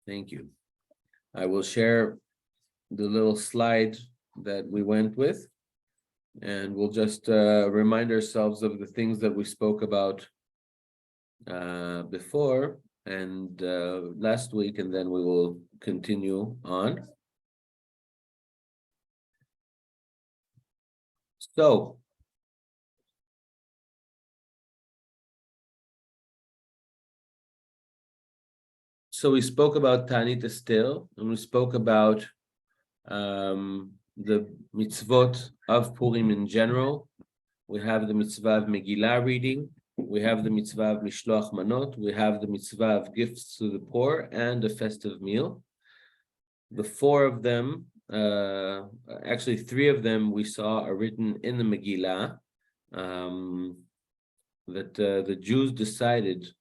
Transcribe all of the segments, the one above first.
Thank you. I will share the little slide that we went with, and we'll just remind ourselves of the things that we spoke about before and last week, and then we will continue on. So we spoke about Tanit Estel, and we spoke about the mitzvot of Purim in general. We have the mitzvah of Megillah reading. We have the mitzvah of Mishloach Manot. We have the mitzvah of gifts to the poor and a festive meal. The four of them, actually three of them we saw are written in the Megillah, that the Jews decided,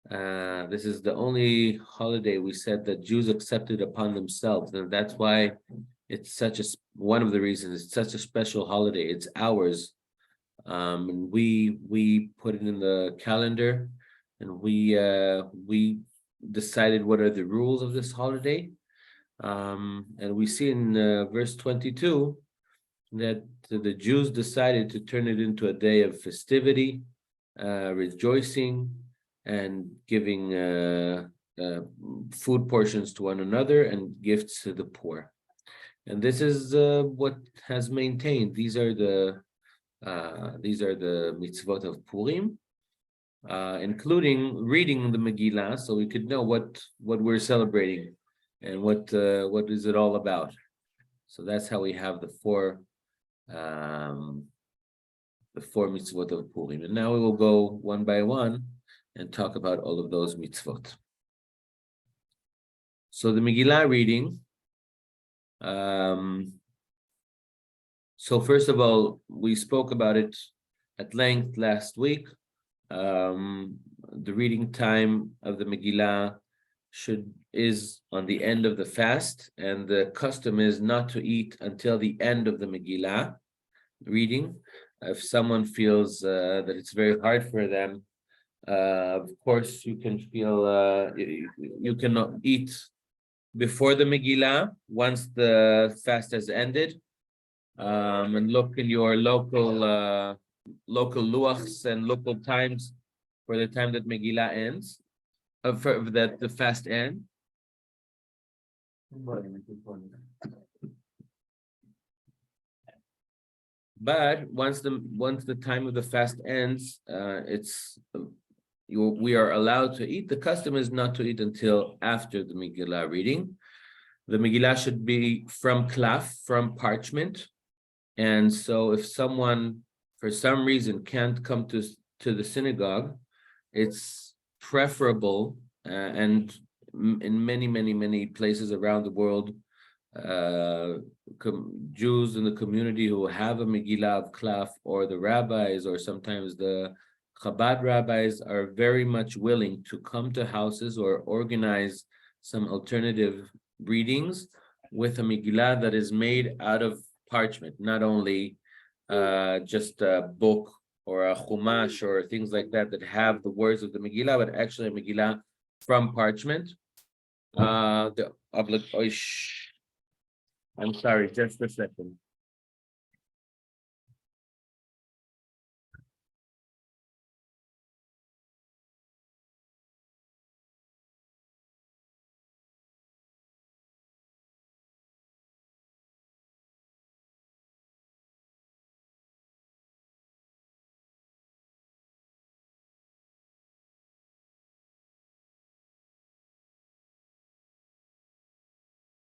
this is the only holiday we said that Jews accepted upon themselves, and that's why it's such one of the reasons it's such a special holiday. It's ours, and we put it in the calendar, and we decided what are the rules of this holiday, and we see in verse 22 that the Jews decided to turn it into a day of festivity, rejoicing, and giving food portions to one another and gifts to the poor. And this is what has maintained. These are the mitzvot of Purim, including reading the Megillah, so we could know what we're celebrating and what is it all about. So that's how we have the four mitzvot of Purim. And now we will go one by one and talk about all of those mitzvot. So the Megillah reading. So first of all, we spoke about it at length last week. The reading time of the Megillah is on the end of the fast, and the custom is not to eat until the end of the Megillah reading. If someone feels that it's very hard for them, of course you can feel you cannot eat before the Megillah once the fast has ended, and look in your local luachs and local times for the time that Megillah ends, that the fast ends. But once the time of the fast ends, we are allowed to eat. The custom is not to eat until after the Megillah reading. The Megillah should be from klaf, from parchment. And so if someone, for some reason, can't come to the synagogue, it's preferable, and in many places around the world, Jews in the community who have a Megillah of klaf, or the rabbis, or sometimes the Chabad rabbis, are very much willing to come to houses or organize some alternative readings with a Megillah that is made out of parchment, not only just a book or a chumash or things like that have the words of the Megillah, but actually a Megillah from parchment. I'm sorry, just a second.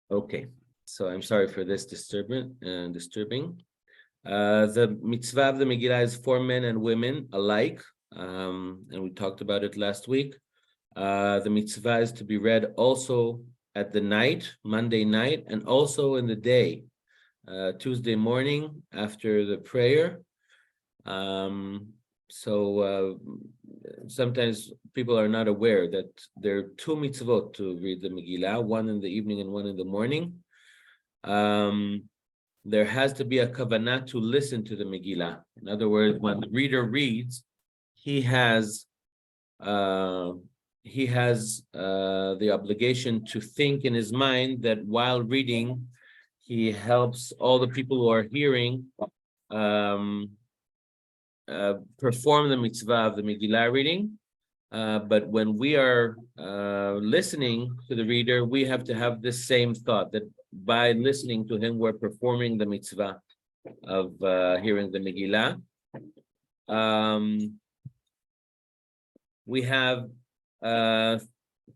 Okay, so I'm sorry for this disturbing. The mitzvah of the Megillah is for men and women alike, and we talked about it last week. The mitzvah is to be read also at the night, Monday night, and also in the day, Tuesday morning after the prayer. So sometimes people are not aware that there are two mitzvot to read the Megillah, one in the evening and one in the morning. There has to be a kavanah to listen to the Megillah. In other words, when the reader reads, he has he has the obligation to think in his mind that while reading, he helps all the people who are hearing um, perform the mitzvah of the Megillah reading. But when we are listening to the reader, we have to have this same thought that by listening to him, we're performing the mitzvah of hearing the Megillah. We have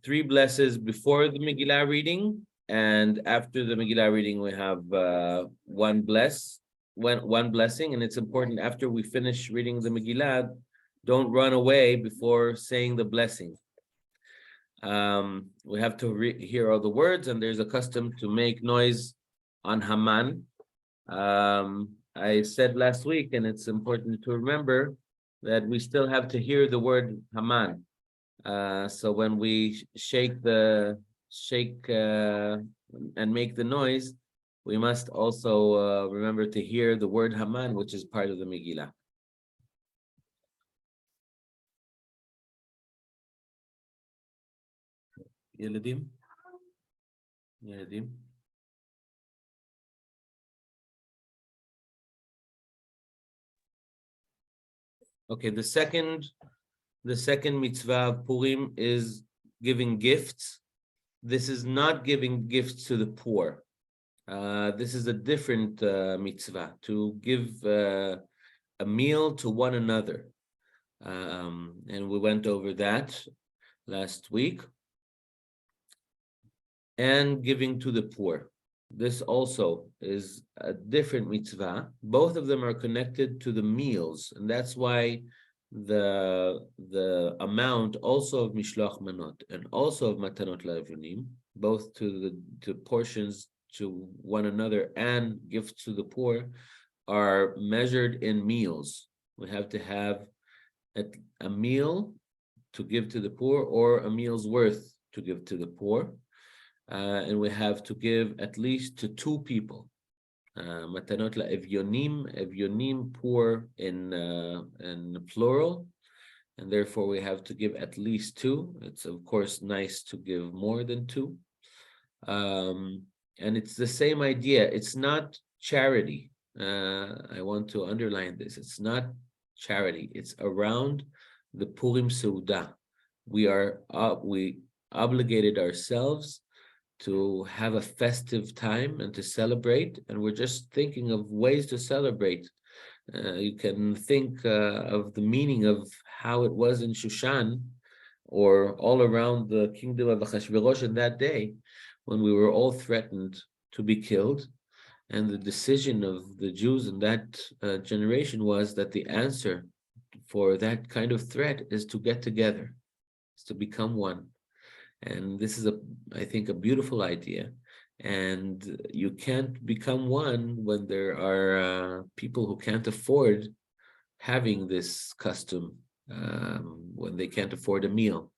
three blesses before the Megillah reading, and after the Megillah reading, we have one blessing. And it's important after we finish reading the Megillah, don't run away before saying the blessing. We have to hear all the words, and there's a custom to make noise on Haman. I said last week, and it's important to remember that we still have to hear the word Haman. So when we shake and make the noise, we must also remember to hear the word Haman, which is part of the Megillah. Yeladim? Okay, the second mitzvah of Purim is giving gifts. This is not giving gifts to the poor. This is a different mitzvah, to give a meal to one another. And we went over that last week. And giving to the poor. This also is a different mitzvah. Both of them are connected to the meals, and that's why the amount also of mishloach manot and also of matanot la'evunim, both to portions to one another and gifts to the poor, are measured in meals. We have to have a meal to give to the poor, or a meal's worth to give to the poor. And we have to give at least to two people. Matanot la'evyonim, poor in plural, and therefore we have to give at least two. It's of course nice to give more than two. And it's the same idea. It's not charity. I want to underline this. It's not charity. It's around the Purim Seudah. We obligated ourselves to have a festive time and to celebrate, and we're just thinking of ways to celebrate. You can think of the meaning of how it was in Shushan, or all around the kingdom of Achashverosh in that day, when we were all threatened to be killed. And the decision of the Jews in that generation was that the answer for that kind of threat is to get together, is to become one. And this is, I think, a beautiful idea. And you can't become one when there are people who can't afford having this custom, when they can't afford a meal.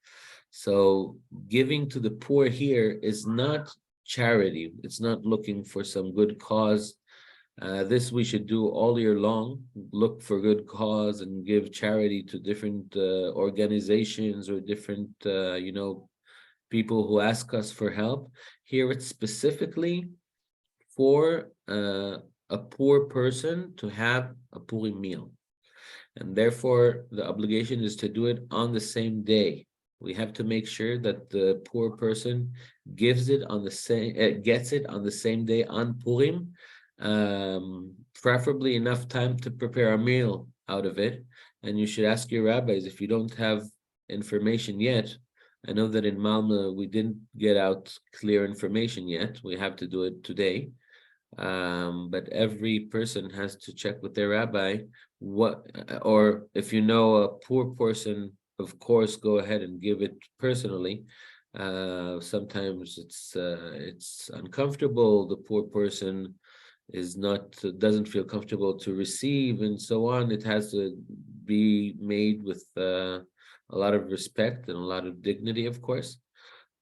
So giving to the poor here is not charity. It's not looking for some good cause. This we should do all year long, look for good cause and give charity to different organizations or different, people who ask us for help. Here it's specifically for a poor person to have a Purim meal. And therefore, the obligation is to do it on the same day. We have to make sure that the poor person gets it on the same day on Purim, preferably enough time to prepare a meal out of it. And you should ask your rabbis if you don't have information yet. I know that in Malmö we didn't get out clear information yet. We have to do it today. But every person has to check with their rabbi or if you know a poor person, of course, go ahead and give it personally. Sometimes it's uncomfortable. The poor person doesn't feel comfortable to receive, and so on. It has to be made with a lot of respect and a lot of dignity, of course.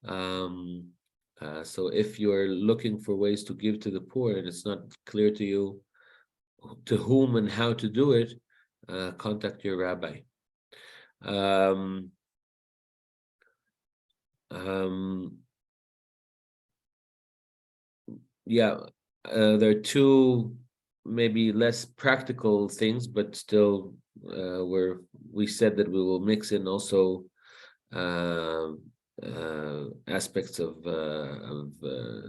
So if you're looking for ways to give to the poor and it's not clear to you to whom and how to do it, contact your rabbi. Um, yeah, there are two maybe less practical things, but still, where we said that we will mix in also uh, aspects of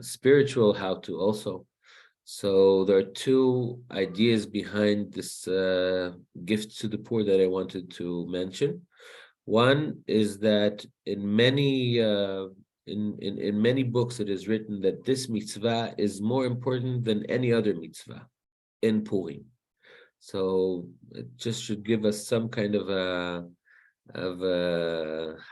spiritual how to also. So there are two ideas behind this gift to the poor that I wanted to mention. One is that in many books it is written that this mitzvah is more important than any other mitzvah in Purim. So it just should give us some kind of a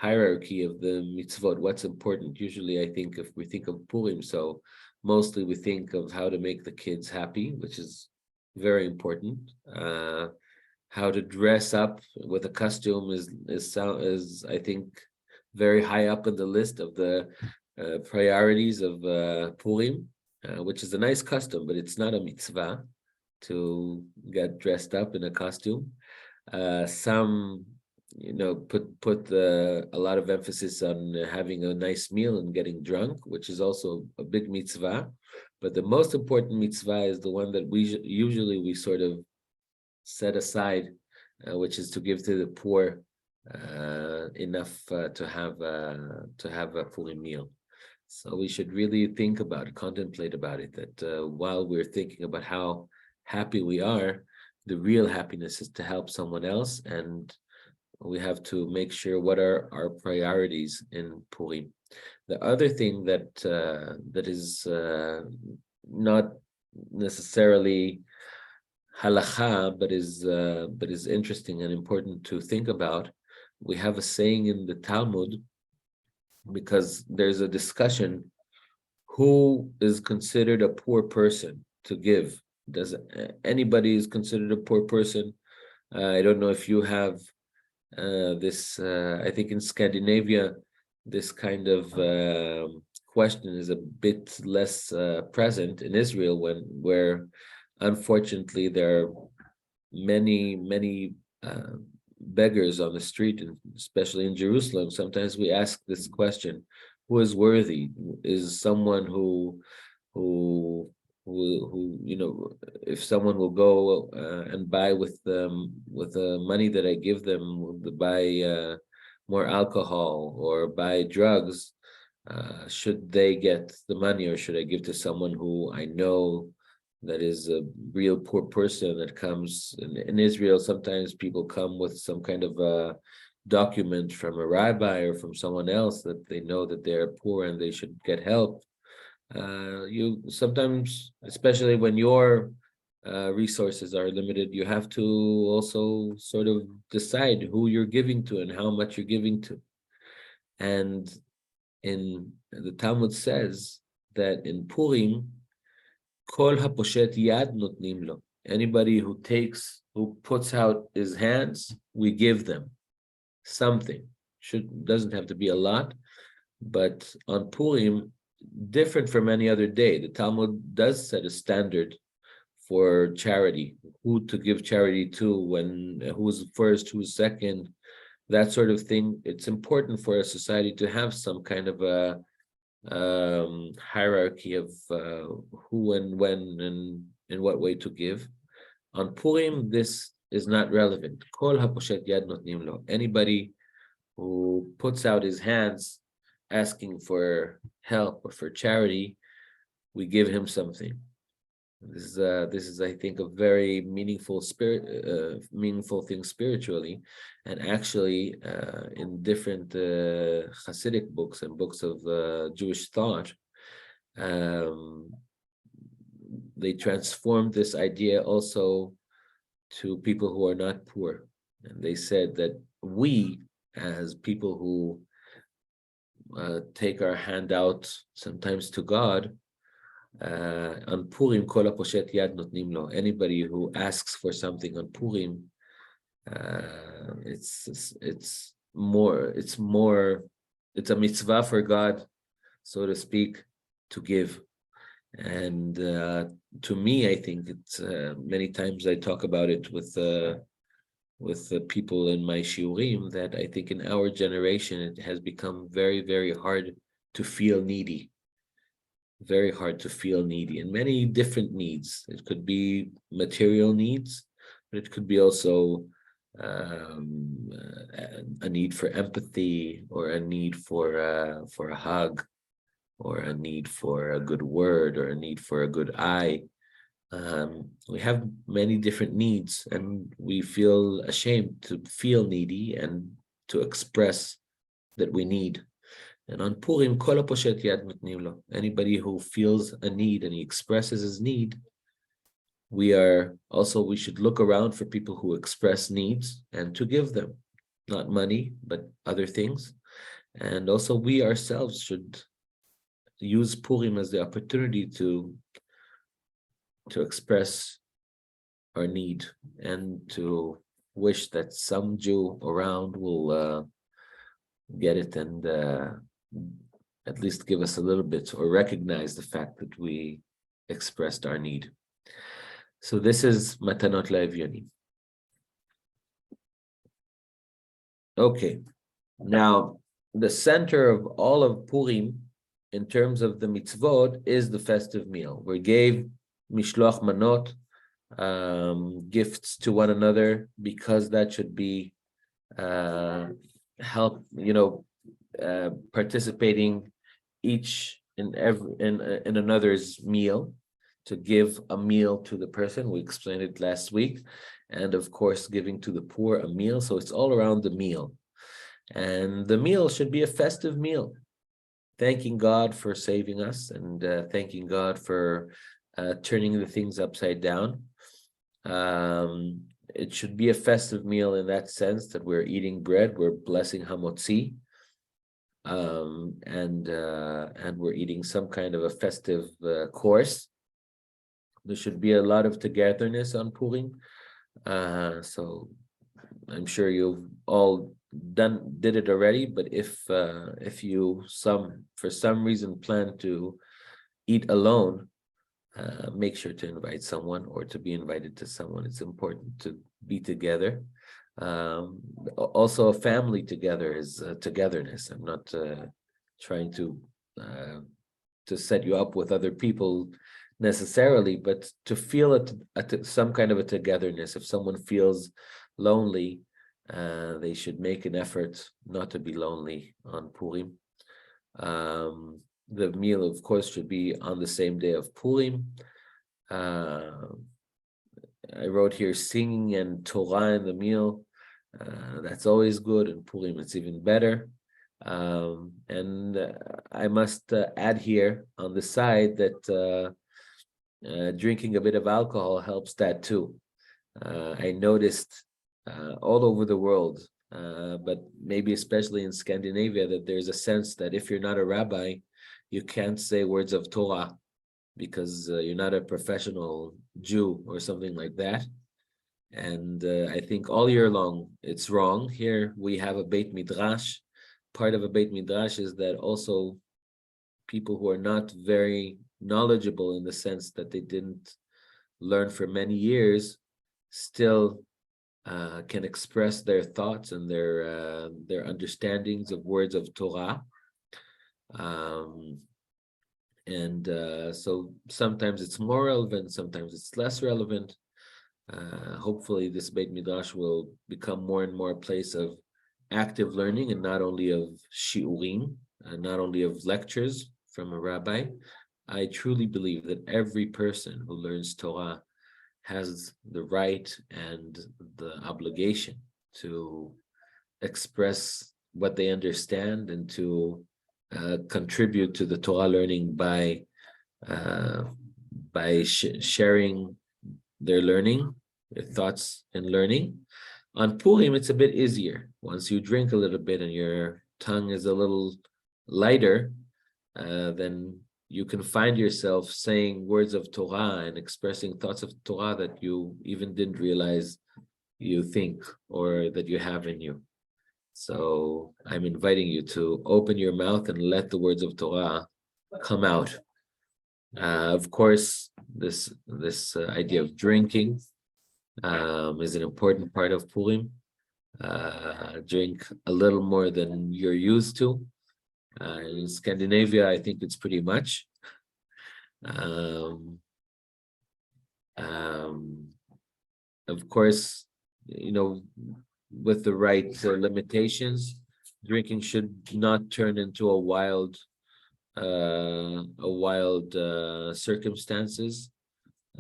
hierarchy of the mitzvot. What's important? Usually, I think if we think of Purim, so mostly we think of how to make the kids happy, which is very important. How to dress up with a costume is I think very high up in the list of the priorities of Purim, which is a nice custom, but it's not a mitzvah to get dressed up in a costume. Some put a lot of emphasis on having a nice meal and getting drunk, which is also a big mitzvah. But the most important mitzvah is the one that we sort of set aside, which is to give to the poor enough to have a Purim meal. So we should really think about it, contemplate about it, that while we're thinking about how happy we are, the real happiness is to help someone else, and we have to make sure what are our priorities in Purim. The other thing that is not necessarily halacha, but is interesting and important to think about. We have a saying in the Talmud, because there's a discussion who is considered a poor person to give. Does anybody is considered a poor person? I don't know if you have this. I think in Scandinavia, this kind of question is a bit less present. In Israel, where unfortunately there are many beggars on the street, and especially in Jerusalem. Sometimes we ask this question: who is worthy? Is someone who if someone will go and buy with the money that I give them, will buy more alcohol or buy drugs, should they get the money, or should I give to someone who I know that is a real poor person that comes in Israel? Sometimes people come with some kind of a document from a rabbi or from someone else that they know that they're poor and they should get help. You sometimes, especially when your resources are limited, you have to also sort of decide who you're giving to and how much you're giving to. And in the Talmud says that in Purim, Kol haposhet yad notnim lo. Anybody who puts out his hands, we give them something. Doesn't have to be a lot, but on Purim, different from any other day, the Talmud does set a standard for charity, who to give charity to, who's first, who's second, that sort of thing. It's important for a society to have some kind of a hierarchy of who and when and in what way to give. On Purim, this is not relevant. Kol haposhet yad notnim lo. Anybody who puts out his hands asking for help or for charity, we give him something. This is I think a very meaningful thing spiritually, and actually in different Hasidic books and books of Jewish thought, they transformed this idea also to people who are not poor, and they said that we, as people who take our hand out sometimes to God, on Purim, kol haposhet yad notnim lo. Anybody who asks for something on Purim, it's a mitzvah for God, so to speak, to give. And to me, I think it's many times I talk about it with with the people in my shiurim that I think in our generation it has become very, very hard to feel needy. Very hard to feel needy, and many different needs. It could be material needs, but it could be also a need for empathy, or a need for a hug, or a need for a good word, or a need for a good eye. We have many different needs, and we feel ashamed to feel needy and to express that we need. And on Purim, kol haposhet yad notnim lo. Anybody who feels a need and he expresses his need, we should look around for people who express needs and to give them, not money, but other things. And also we ourselves should use Purim as the opportunity to express our need, and to wish that some Jew around will get it, and at least give us a little bit, or recognize the fact that we expressed our need. So this is Matanot LaEvyonim. Okay, now the center of all of Purim in terms of the mitzvot is the festive meal. We gave mishloach manot, gifts to one another, because that should be help, participating each in another's meal, to give a meal to the person. We explained it last week. And of course, giving to the poor a meal. So it's all around the meal. And the meal should be a festive meal, thanking God for saving us, and thanking God for turning the things upside down. It should be a festive meal in that sense, that we're eating bread, we're blessing hamotzi, and we're eating some kind of a festive course. There should be a lot of togetherness on Purim. So I'm sure you've all did it already, but if you for some reason plan to eat alone, make sure to invite someone, or to be invited to someone. It's important to be together. Also, a family together is togetherness. I'm not trying to set you up with other people necessarily, but to feel some kind of a togetherness. If someone feels lonely, they should make an effort not to be lonely on Purim. The meal, of course, should be on the same day of Purim. I wrote here singing and Torah in the meal. That's always good. In Purim, it's even better. And I must add here on the side that drinking a bit of alcohol helps that too. I noticed all over the world, but maybe especially in Scandinavia, that there's a sense that if you're not a rabbi, you can't say words of Torah, because you're not a professional Jew or something like that. And I think all year long it's wrong. Here we have a Beit Midrash. Part of a Beit Midrash is that also people who are not very knowledgeable, in the sense that they didn't learn for many years, still can express their thoughts and their understandings of words of Torah. So sometimes it's more relevant, sometimes it's less relevant. Hopefully this Beit Midrash will become more and more a place of active learning, and not only of shiurim, and not only of lectures from a rabbi. I truly believe that every person who learns Torah has the right and the obligation to express what they understand, and to contribute to the Torah learning by sharing their learning, their thoughts and learning. On Purim, it's a bit easier. Once you drink a little bit and your tongue is a little lighter, then you can find yourself saying words of Torah and expressing thoughts of Torah that you even didn't realize you think, or that you have in you. So I'm inviting you to open your mouth and let the words of Torah come out. Of course, this idea of drinking, is an important part of Purim. Drink a little more than you're used to. In Scandinavia, I think it's pretty much. Um, um, of course, with the right limitations, drinking should not turn into a wild circumstances.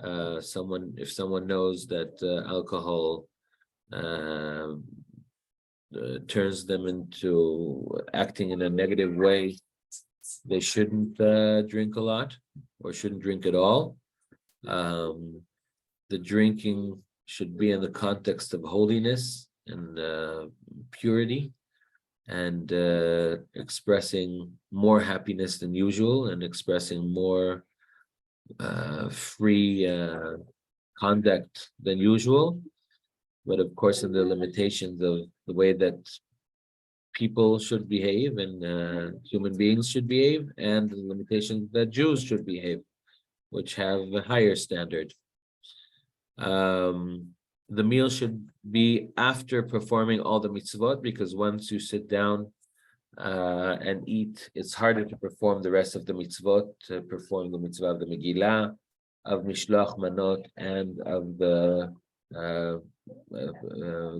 If someone knows that alcohol uh, turns them into acting in a negative way, they shouldn't drink a lot or shouldn't drink at all. The drinking should be in the context of holiness and purity, and expressing more happiness than usual and expressing more free conduct than usual, but of course in the limitations of the way that people should behave and human beings should behave, and the limitations that Jews should behave, which have a higher standard. The meal should be after performing all the mitzvot, because once you sit down and eat, it's harder to perform the rest of the mitzvot, to perform the mitzvah of the Megillah, of Mishloach Manot, and of the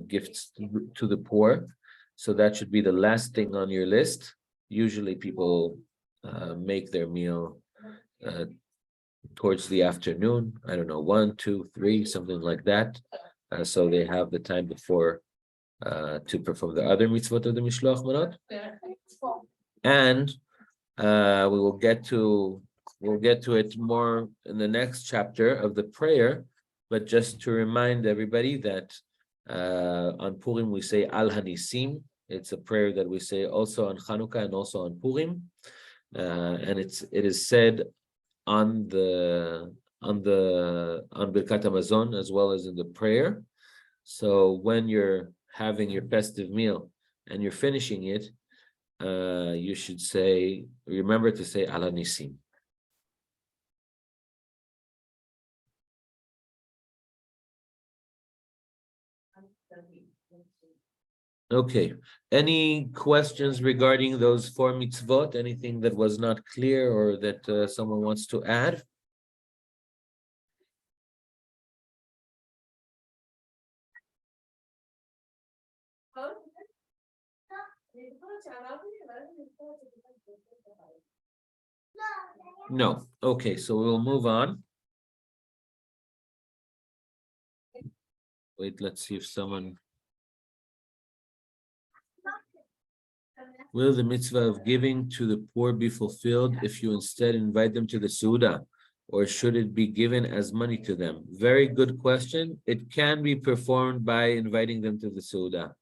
gifts to the poor. So that should be the last thing on your list. Usually people make their meal towards the afternoon, I don't know, 1, 2, 3, something like that. So they have the time before to perform the other mitzvot of the Mishloach Manot. And we'll get to it more in the next chapter of the prayer. But just to remind everybody that on Purim we say Al Hanisim. It's a prayer that we say also on Chanukah and also on Purim, and it is said on Birkat Hamazon as well as in the prayer. So when you're having your festive meal and you're finishing it, you should remember to say Al Hanisim. Okay. Any questions regarding those 4 mitzvot? Anything that was not clear or that someone wants to add? No. Okay, so we'll move on. Wait, let's see if someone... Will the mitzvah of giving to the poor be fulfilled if you instead invite them to the Suda, or should it be given as money to them? Very good question. It can be performed by inviting them to the Suda.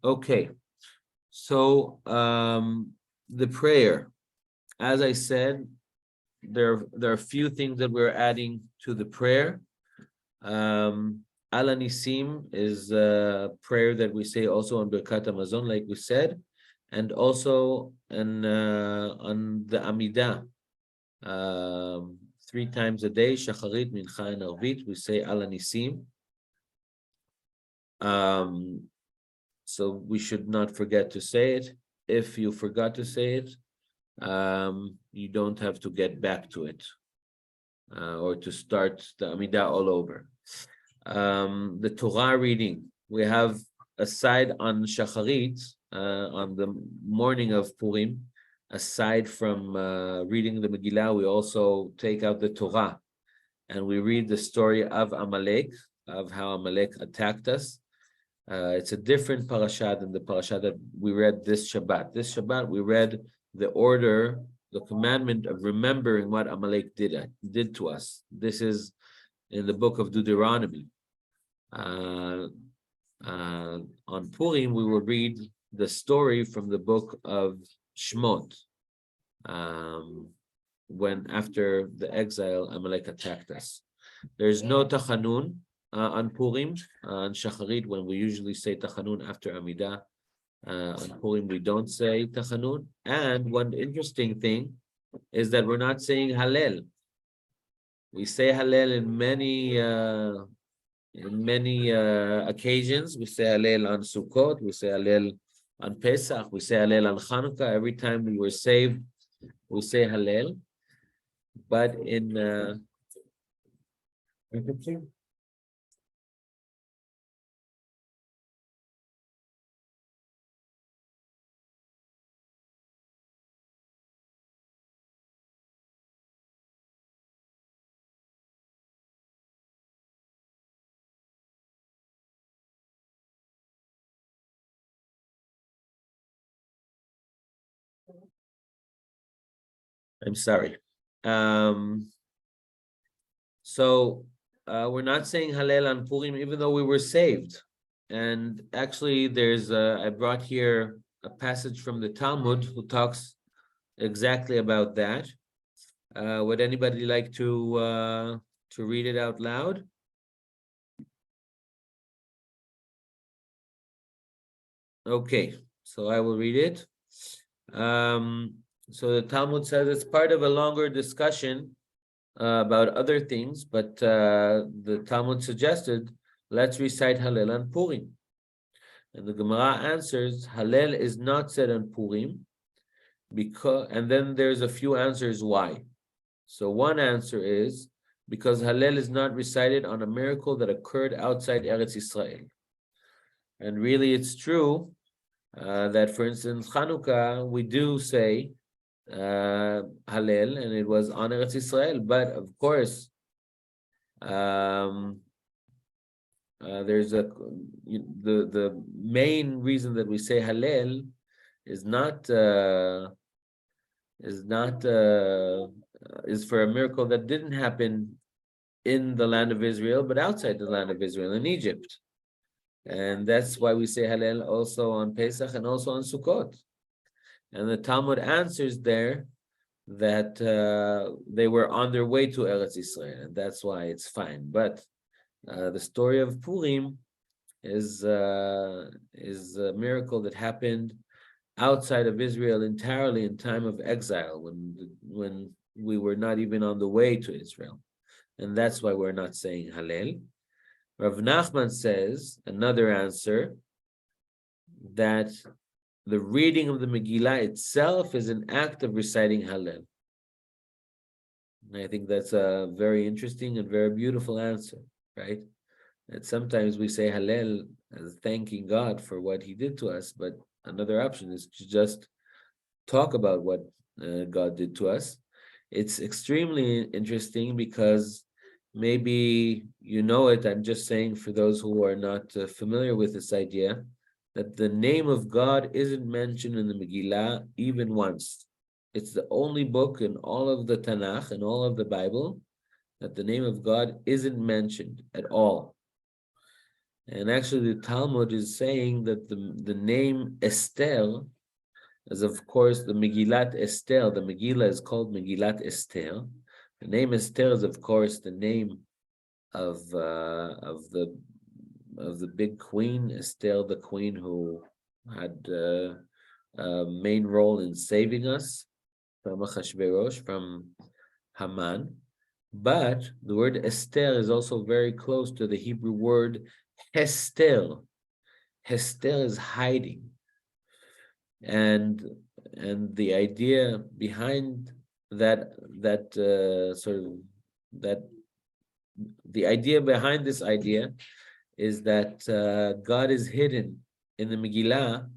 Okay, so the prayer, as I said, there are a few things that we're adding to the prayer. Al Hanisim is a prayer that we say also on Birkat Hamazon, like we said, and also on the Amidah. 3 times a day, Shacharit, Mincha, and Arvit, we say Al Hanisim. So we should not forget to say it. If you forgot to say it, you don't have to get back to it or to start the Amidah all over. The Torah reading, we have aside on Shacharit, on the morning of Purim, aside from reading the Megillah, we also take out the Torah and we read the story of Amalek, of how Amalek attacked us. It's a different parasha than the parasha that we read this Shabbat. This Shabbat, we read the order, the commandment of remembering what Amalek did to us. This is in the book of Deuteronomy. On Purim, we will read the story from the book of Shmot, when after the exile, Amalek attacked us. There's no Tachanun on Purim, on Shacharit, when we usually say Tachanun after Amidah. On Purim, we don't say Tachanun. And one interesting thing is that we're not saying Hallel. We say Hallel in many occasions. We say Hallel on Sukkot. We say Hallel on Pesach. We say Hallel on Hanukkah. Every time we were saved, we say Hallel. But in I'm sorry. So we're not saying Hallel on Purim, even though we were saved. And actually, I brought here a passage from the Talmud who talks exactly about that. Would anybody like to read it out loud? Okay, so I will read it. So the Talmud says it's part of a longer discussion about other things, but the Talmud suggested, let's recite Hallel on Purim. And the Gemara answers, Hallel is not said on Purim, and then there's a few answers why. So one answer is, because Hallel is not recited on a miracle that occurred outside Eretz Israel. And really it's true that, for instance, Chanukah, we do say Hallel, and it was on Eretz Israel, but of course, there's the main reason that we say Hallel is for a miracle that didn't happen in the land of Israel, but outside the land of Israel, in Egypt. And that's why we say Hallel also on Pesach and also on Sukkot. And the Talmud answers there that they were on their way to Eretz Israel, and that's why it's fine. But the story of Purim is a miracle that happened outside of Israel entirely in time of exile, when we were not even on the way to Israel, and that's why we're not saying Hallel. Rav Nachman says, another answer, that the reading of the Megillah itself is an act of reciting Hallel. And I think that's a very interesting and very beautiful answer, right? And sometimes we say Hallel as thanking God for what he did to us, but another option is to just talk about what God did to us. It's extremely interesting because maybe you know it. I'm just saying for those who are not familiar with this idea, that the name of God isn't mentioned in the Megillah even once. It's the only book in all of the Tanakh and all of the Bible that the name of God isn't mentioned at all. And actually the Talmud is saying that the name Esther is, of course, the Megillat Esther. The Megillah is called Megillat Esther. The name Esther is, of course, the name of the big queen, Esther, the queen who had a main role in saving us from Achashverosh, from Haman. But the word Esther is also very close to the Hebrew word Hester. Hester is hiding. And the idea behind that the idea behind this idea is that God is hidden in the Megillah,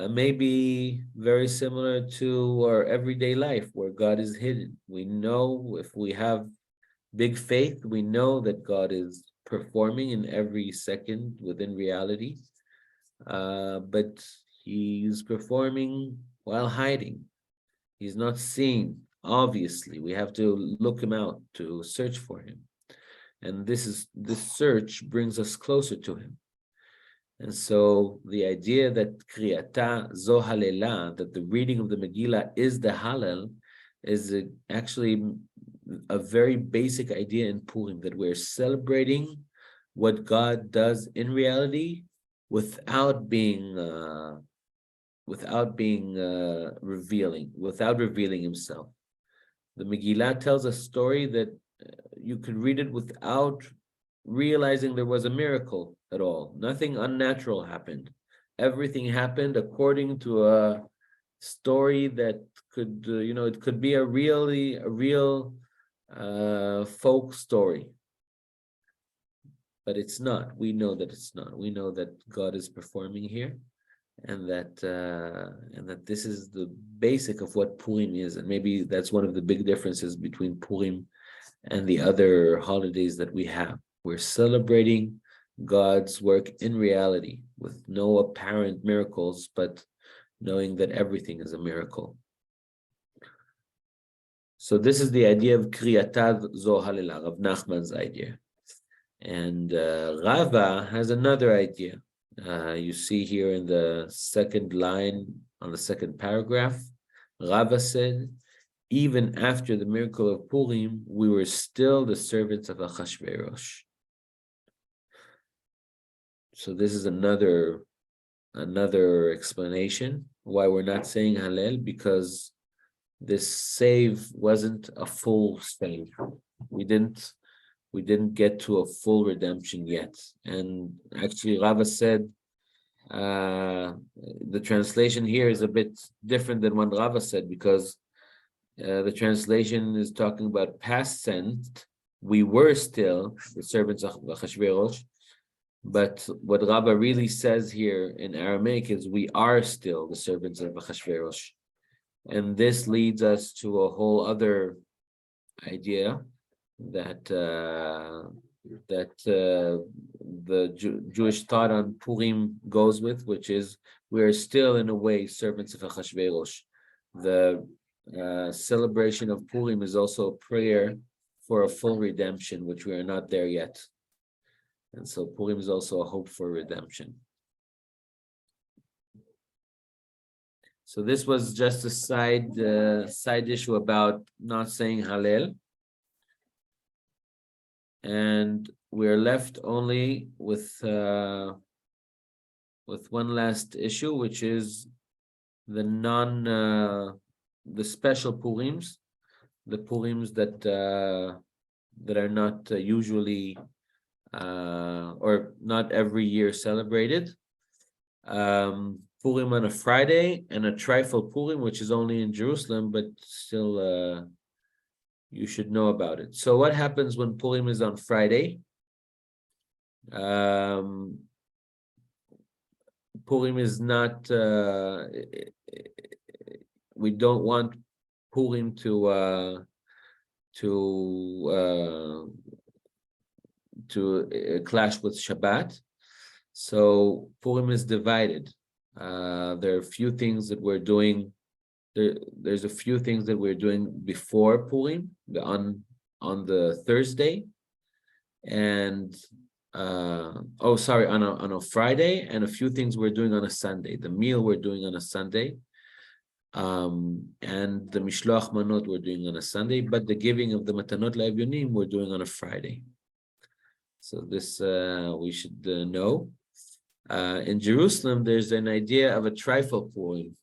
maybe very similar to our everyday life where God is hidden. We know, if we have big faith, we know that God is performing in every second within reality, but he's performing while hiding. He's not seen, obviously. We have to look him out, to search for him. And this search brings us closer to him. And so the idea that Kriyata Zo Halela, that the reading of the Megillah is the Hallel, is actually a very basic idea in Purim, that we're celebrating what God does in reality without being without being without revealing himself. The Megillah tells a story that you could read it without realizing there was a miracle at all. Nothing unnatural happened. Everything happened according to a story that could, it could be a real folk story. But it's not. We know that it's not. We know that God is performing here, and that this is the basic of what Purim is. And maybe that's one of the big differences between Purim and the other holidays that we have. We're celebrating God's work in reality with no apparent miracles, but knowing that everything is a miracle. So this is the idea of Kriyatad Zo Halelah, Rav Nachman's idea. And Rava has another idea. You see here in the second line on the second paragraph, Rava said, even after the miracle of Purim, we were still the servants of Achashverosh. So this is another explanation why we're not saying Hallel, because this save wasn't a full save. We didn't get to a full redemption yet. And actually Rava said the translation here is a bit different than what Rava said, because the translation is talking about past tense. We were still the servants of Achashverosh, but what Rava really says here in Aramaic is we are still the servants of Achashverosh. And this leads us to a whole other idea that the Jewish thought on Purim goes with, which is we are still in a way servants of Achashverosh. The celebration of Purim is also a prayer for a full redemption, which we are not there yet. And so Purim is also a hope for redemption. So this was just a side issue about not saying Hallel. And we're left only with one last issue, which is the special Purims, the Purims that are not usually or not every year celebrated. Purim on a Friday and a trifle Purim, which is only in Jerusalem, but still you should know about it. So what happens when Purim is on Friday? Purim is not, we don't want Purim to clash with Shabbat. So Purim is divided. There are a few things that we're doing. There's a few things that we're doing before Purim on the Thursday, and on a Friday, and a few things we're doing on a Sunday. The meal we're doing on a Sunday, and the Mishloach Manot we're doing on a Sunday, but the giving of the Matanot LaEvyonim we're doing on a Friday. So this we should know. In Jerusalem, there's an idea of a trifle Purim.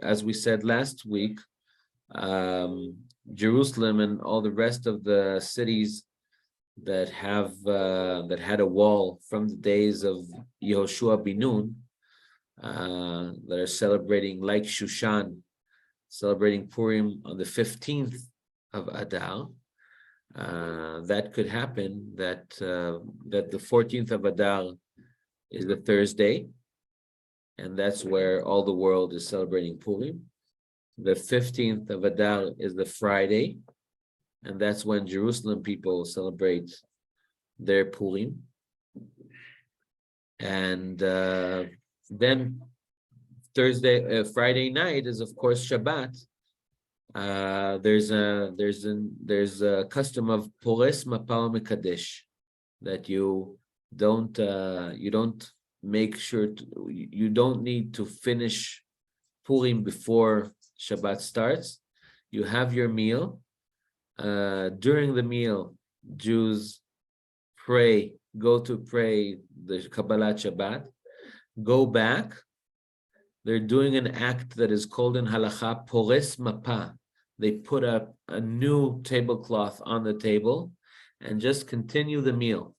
As we said last week, Jerusalem and all the rest of the cities that had a wall from the days of Yehoshua bin Nun, that are celebrating, like Shushan, celebrating Purim on the 15th of Adar. That could happen that the 14th of Adar is the Thursday, and that's where all the world is celebrating Purim. The 15th of Adar is the Friday, and that's when Jerusalem people celebrate their Purim. And then Friday night is of course Shabbat. There's a custom of Pores Mapal Mekadesh, that you don't make sure you don't need to finish Purim before Shabbat starts. You have your meal. During the meal, Jews go to pray the Kabbalat Shabbat, go back, they're doing an act that is called in halacha pores mapa. They put up a new tablecloth on the table and just continue the meal.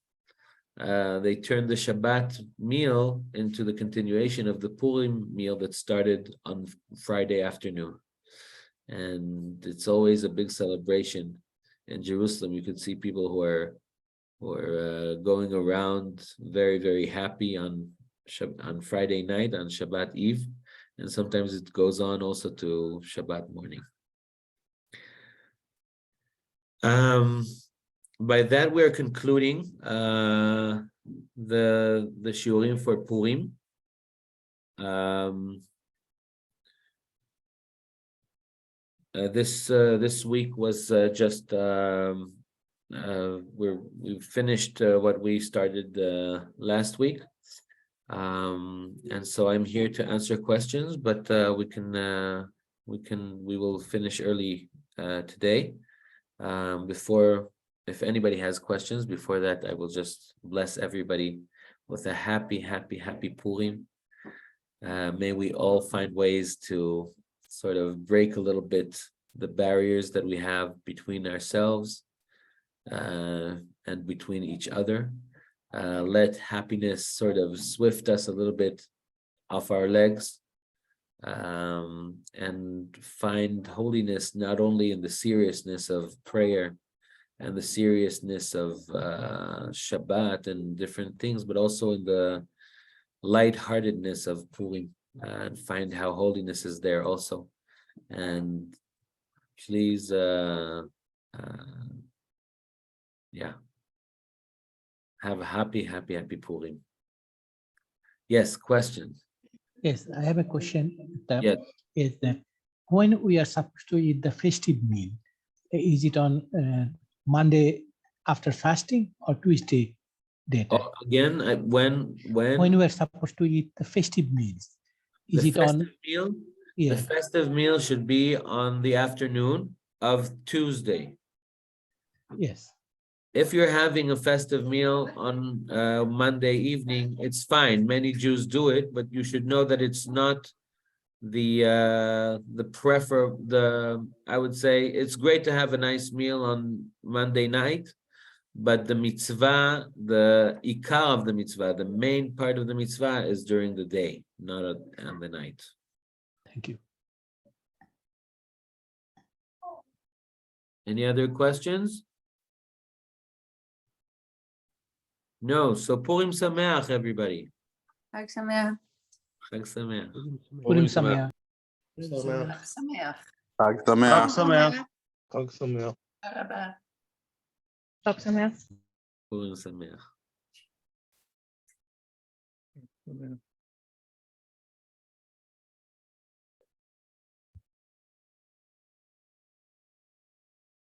They turn the Shabbat meal into the continuation of the Purim meal that started on Friday afternoon. And it's always a big celebration in Jerusalem. You could see people who are going around very, very happy on Friday night, on Shabbat Eve, and sometimes it goes on also to Shabbat morning. By that, we are concluding the shiurim for Purim. This week was just we've finished what we started last week, and so I'm here to answer questions, but we will finish early today. If anybody has questions, before that, I will just bless everybody with a happy Purim. May we all find ways to sort of break a little bit the barriers that we have between ourselves and between each other. Let happiness sort of swift us a little bit off our legs, and find holiness not only in the seriousness of prayer and the seriousness of Shabbat and different things, but also in the lightheartedness of Purim, and find how holiness is there also. And please, have a happy Purim. Yes, questions? Yes, I have a question. Yes. Is that when we are supposed to eat the festive meal, is it on Monday after fasting or Tuesday daytime? Again, when we are supposed to eat the festive meals, is it on meal? Yeah. The festive meal should be on the afternoon of Tuesday. Yes. If you're having a festive meal on Monday evening, it's fine. Many Jews do it, but you should know that it's not I would say it's great to have a nice meal on Monday night, but the mitzvah, the ikar of the mitzvah, the main part of the mitzvah is during the day, not on the night. Thank you. Any other questions? No. So Purim Sameach, everybody. Chag Sameach. Chag Sameach. Purim Sameach. Chag Sameach. חג שמח. חג שמח. תודה רבה. חג שמח. Purim Sameach.